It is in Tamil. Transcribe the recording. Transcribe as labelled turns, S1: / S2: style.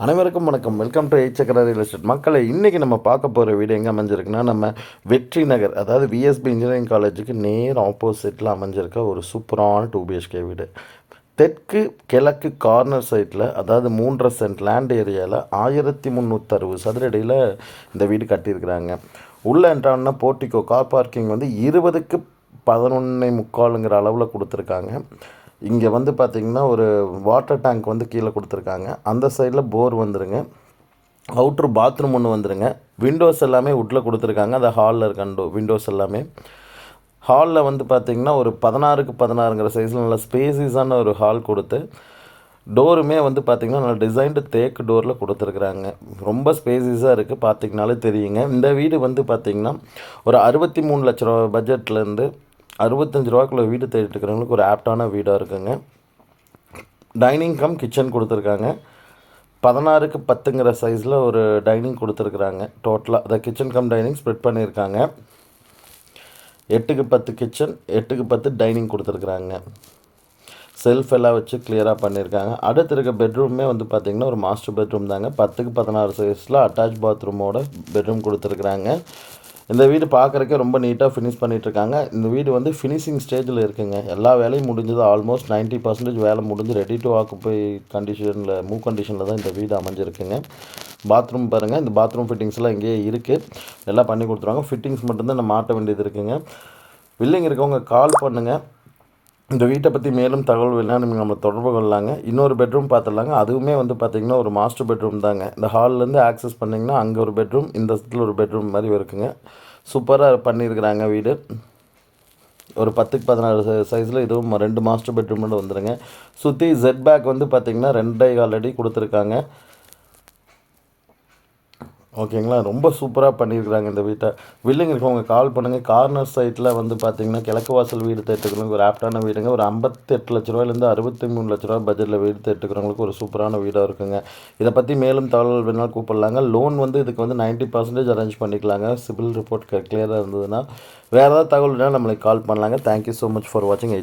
S1: அனைவருக்கும் வணக்கம். Welcome to eight real estate. மக்களை இன்றைக்கி நம்ம பார்க்க போகிற வீடு எங்கே அமைஞ்சிருக்குன்னா, நம்ம வெற்றி நகர், அதாவது விஎஸ்பி இன்ஜினியரிங் காலேஜுக்கு நேர் ஆப்போசிட்டில் அமைஞ்சிருக்க ஒரு சூப்பரான 2 BHK வீடு. தெற்கு கிழக்கு கார்னர் சைட்டில், அதாவது 3.5 சென்ட் லேண்ட் ஏரியாவில் 1360 சதுரடியில் இந்த வீடு கட்டியிருக்கிறாங்க. உள்ளே என்ட்ரானா போர்ட்டிகோ கார் பார்க்கிங் வந்து 20க்கு 11.75ங்கிற அளவில் கொடுத்துருக்காங்க. இங்கே வந்து பார்த்திங்கன்னா ஒரு வாட்டர் டேங்க் வந்து கீழே கொடுத்துருக்காங்க. அந்த சைடில் போர் வந்துடுங்க. அவுட்ரு பாத்ரூம் ஒன்று வந்துடுங்க. விண்டோஸ் எல்லாமே வுட்டில் கொடுத்துருக்காங்க. அந்த ஹாலில் இருக்க விண்டோஸ் எல்லாமே. ஹாலில் வந்து பார்த்திங்கன்னா ஒரு 16க்கு 16ங்கிற சைஸில் நல்ல ஸ்பேசிஸான ஒரு ஹால் கொடுத்து, டோருமே வந்து பார்த்திங்கன்னா நல்ல டிசைன்டு தேக்கு டோரில் கொடுத்துருக்குறாங்க. ரொம்ப ஸ்பேசிஸாக இருக்குது, பார்த்திங்கனாலே தெரியுங்க. இந்த வீடு வந்து பார்த்திங்கன்னா ஒரு 63 லட்ச ரூபா பட்ஜெட்லேருந்து 65 ரூபாக்குள்ள வீடு தேடிட்டு இருக்கிறவங்களுக்கு ஒரு ஆப்டான வீடாக இருக்குங்க. டைனிங் கம் கிச்சன் கொடுத்துருக்காங்க. 16க்கு 10ங்கிற சைஸில் ஒரு டைனிங் கொடுத்துருக்குறாங்க. டோட்டலாக அதை கிச்சன் கம் டைனிங் ஸ்ப்ரெட் பண்ணியிருக்காங்க. 8க்கு 10 கிச்சன், 8க்கு 10 டைனிங் கொடுத்துருக்குறாங்க. செல்ஃப் எல்லாம் வச்சு கிளியராக பண்ணியிருக்காங்க. அடுத்து இருக்க பெட்ரூமே வந்து பார்த்திங்கன்னா ஒரு மாஸ்டர் பெட்ரூம் தாங்க. 10க்கு 16 சைஸில் அட்டாச் பாத்ரூமோட பெட்ரூம் கொடுத்துருக்குறாங்க. இந்த வீடு பார்க்குறக்கே ரொம்ப நீட்டாக ஃபினிஷ் பண்ணிகிட்ருக்காங்க. இந்த வீடு வந்து ஃபினிஷிங் ஸ்டேஜில் இருக்குங்க. எல்லா வேலையும் முடிஞ்சது. ஆல்மோஸ்ட் 90% வேலை முடிஞ்சு ரெடி டு ஆக்குப்பை மூவ் கண்டிஷனில் தான் இந்த வீடு அமைஞ்சிருக்குங்க. பாத்ரூம் பாருங்கள். இந்த பாத்ரூம் ஃபிட்டிங்ஸ்லாம் இங்கேயே இருக்குது. எல்லாம் பண்ணி கொடுத்துருவாங்க. ஃபிட்டிங்ஸ் மட்டும்தான் நம்ம மாட்ட வேண்டியது இருக்குங்க. வில்லிங் இருக்கவங்க கால் பண்ணுங்கள். இந்த வீட்டை பற்றி மேலும் தகவல் வேணால் நீங்கள் நம்ம தொடர்பு கொள்ளலாங்க. இன்னொரு பெட்ரூம் பார்த்துடலாங்க. அதுவுமே வந்து பார்த்திங்கன்னா ஒரு மாஸ்டர் பெட்ரூம் தாங்க. இந்த ஹால்லேருந்து ஆக்சஸ் பண்ணிங்கன்னா அங்கே ஒரு பெட்ரூம், இந்த இடத்துல ஒரு பெட்ரூம் மாதிரி இருக்குங்க. சூப்பராக பண்ணியிருக்கிறாங்க வீடு. ஒரு 10க்கு 16 சைஸில் இதுவும் 2 மாஸ்டர் பெட்ரூம் மட்டும் வந்துடுங்க. சுற்றி ஜெட் பேக் வந்து பார்த்திங்கன்னா 2.25 அடி கொடுத்துருக்காங்க. ஓகேங்களா, ரொம்ப சூப்பராக பண்ணியிருக்கிறாங்க இந்த வீட்டை. வில்லிங் இருக்கவங்க கால் பண்ணுங்கள். கார்னர் சைட்டில் வந்து பார்த்திங்கன்னா கிழக்கு வாசல் வீடு தேட்டுக்கிறவங்களுக்கு ஒரு ஆப்டான வீடுங்க. ஒரு 58 லட்ச ரூபாயிலேருந்து 63 லட்ச ரூபா பட்ஜெட்டில் வீடு தேட்டுக்கிறவங்களுக்கு ஒரு சூப்பரான வீடாக இருக்குங்க. இதை பற்றி மேலும் தகவல் வேணாலும் கூப்பிடலாங்க. லோன் வந்து இதுக்கு வந்து 90% அரேஞ்ச் பண்ணிக்கலாங்க. சிபில் ரிப்போர்ட் கிளியராக இருந்ததுன்னா. வேறு ஏதாவது தகவல் வேணால் நம்மளுக்கு கால் பண்ணலாங்க. தேங்க்யூ ஸோ மச் ஃபார் வாட்சிங்.